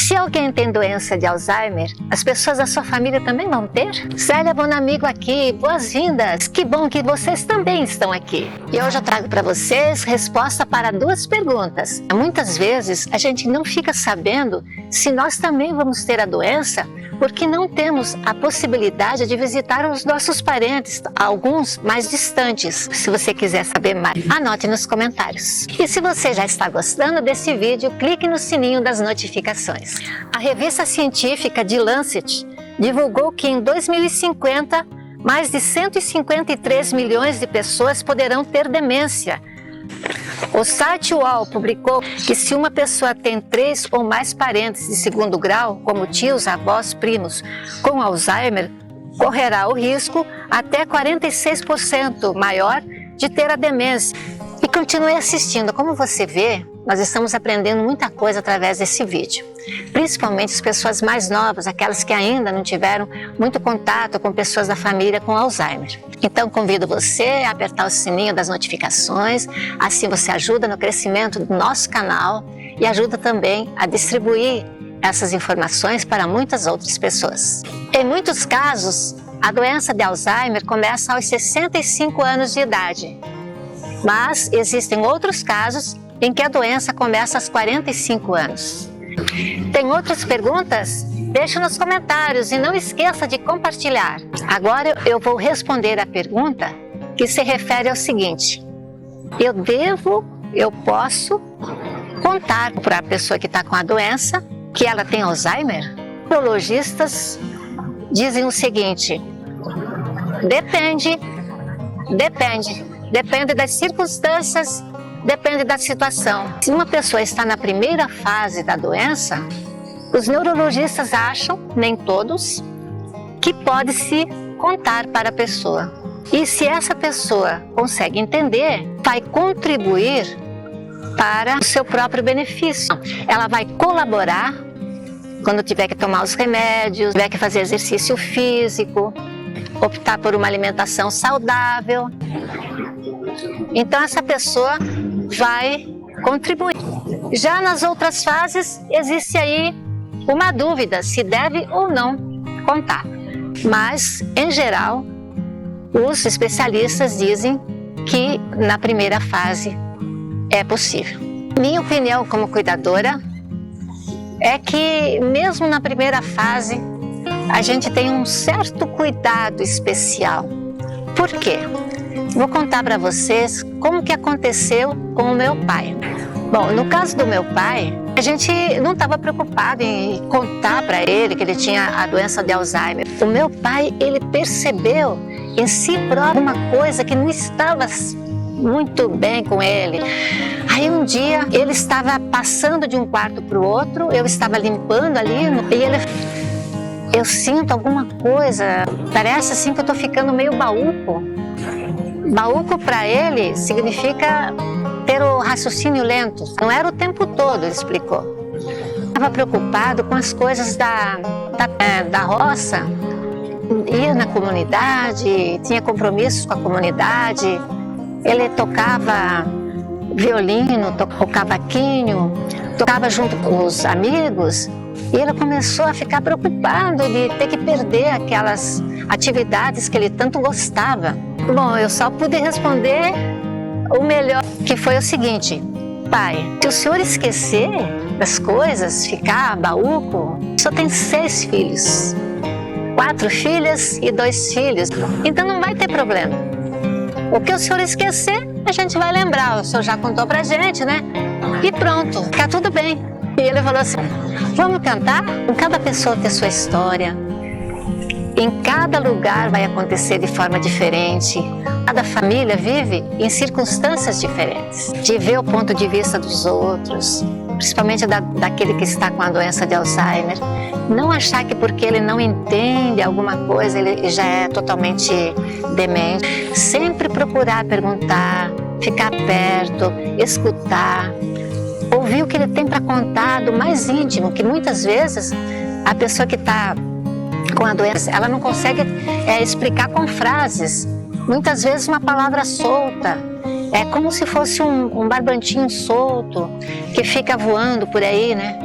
Se alguém tem doença de Alzheimer, as pessoas da sua família também vão ter? Célia Bonamigo aqui, boas-vindas! Que bom que vocês também estão aqui. E hoje eu trago para vocês resposta para 2 perguntas. Muitas vezes a gente não fica sabendo se nós também vamos ter a doença porque não temos a possibilidade de visitar os nossos parentes, alguns mais distantes. Se você quiser saber mais, anote nos comentários. E se você já está gostando desse vídeo, clique no sininho das notificações. A revista científica The Lancet divulgou que em 2050, mais de 153 milhões de pessoas poderão ter demência. O site UOL publicou que se uma pessoa tem 3 ou mais parentes de segundo grau, como tios, avós, primos, com Alzheimer, correrá o risco até 46% maior de ter a demência. E continue assistindo. Como você vê, nós estamos aprendendo muita coisa através desse vídeo. Principalmente as pessoas mais novas, aquelas que ainda não tiveram muito contato com pessoas da família com Alzheimer. Então convido você a apertar o sininho das notificações, assim você ajuda no crescimento do nosso canal e ajuda também a distribuir essas informações para muitas outras pessoas. Em muitos casos, a doença de Alzheimer começa aos 65 anos de idade, mas existem outros casos em que a doença começa aos 45 anos. Tem outras perguntas? Deixe nos comentários e não esqueça de compartilhar. Agora eu vou responder a pergunta que se refere ao seguinte: eu posso contar para a pessoa que está com a doença que ela tem Alzheimer? Neurologistas dizem o seguinte: depende das circunstâncias, depende da situação. Se uma pessoa está na primeira fase da doença, os neurologistas acham, nem todos, que pode se contar para a pessoa. E se essa pessoa consegue entender, vai contribuir para o seu próprio benefício. Ela vai colaborar quando tiver que tomar os remédios, tiver que fazer exercício físico, optar por uma alimentação saudável. Então essa pessoa vai contribuir. Já nas outras fases, existe aí uma dúvida se deve ou não contar. Mas, em geral, os especialistas dizem que na primeira fase é possível. Minha opinião como cuidadora é que mesmo na primeira fase a gente tem um certo cuidado especial. Por quê? Vou contar para vocês como que aconteceu com o meu pai. Bom, no caso do meu pai, a gente não estava preocupado em contar para ele que ele tinha a doença de Alzheimer. O meu pai, ele percebeu em si próprio uma coisa que não estava muito bem com ele. Aí um dia ele estava passando de um quarto para o outro, eu estava limpando ali e ele... Eu sinto alguma coisa, parece assim que eu estou ficando meio baúco. Baúco para ele significa ter o raciocínio lento. Não era o tempo todo, ele explicou. Estava preocupado com as coisas da roça. Ia na comunidade, tinha compromissos com a comunidade. Ele tocava violino, tocava cavaquinho, tocava junto com os amigos. E ele começou a ficar preocupado de ter que perder aquelas atividades que ele tanto gostava. Bom, eu só pude responder o melhor, que foi o seguinte: pai, se o senhor esquecer das coisas, ficar baúco, só tem 6 filhos, 4 filhas e 2 filhos, então não vai ter problema. O que o senhor esquecer, a gente vai lembrar, o senhor já contou pra gente, né? E pronto, fica tudo bem. E ele falou assim: vamos cantar? Cada pessoa tem sua história. Em cada lugar vai acontecer de forma diferente. Cada família vive em circunstâncias diferentes. De ver o ponto de vista dos outros, principalmente daquele que está com a doença de Alzheimer. Não achar que porque ele não entende alguma coisa, ele já é totalmente demente. Sempre procurar perguntar, ficar perto, escutar. Ouvir o que ele tem para contar do mais íntimo, que muitas vezes a pessoa que está com a doença, ela não consegue explicar com frases. Muitas vezes uma palavra solta, é como se fosse um barbantinho solto que fica voando por aí, né?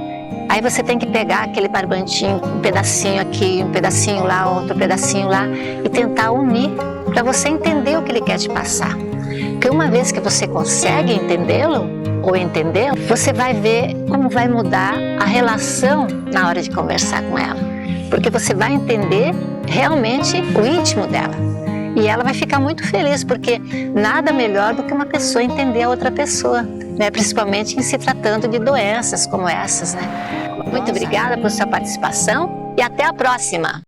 Aí você tem que pegar aquele barbantinho, um pedacinho aqui, um pedacinho lá, outro pedacinho lá, e tentar unir para você entender o que ele quer te passar. Porque uma vez que você consegue entendê-lo ou entender, você vai ver como vai mudar a relação na hora de conversar com ela. Porque você vai entender realmente o íntimo dela. E ela vai ficar muito feliz, porque nada melhor do que uma pessoa entender a outra pessoa, né? Principalmente em se tratando de doenças como essas, né? Muito obrigada por sua participação e até a próxima!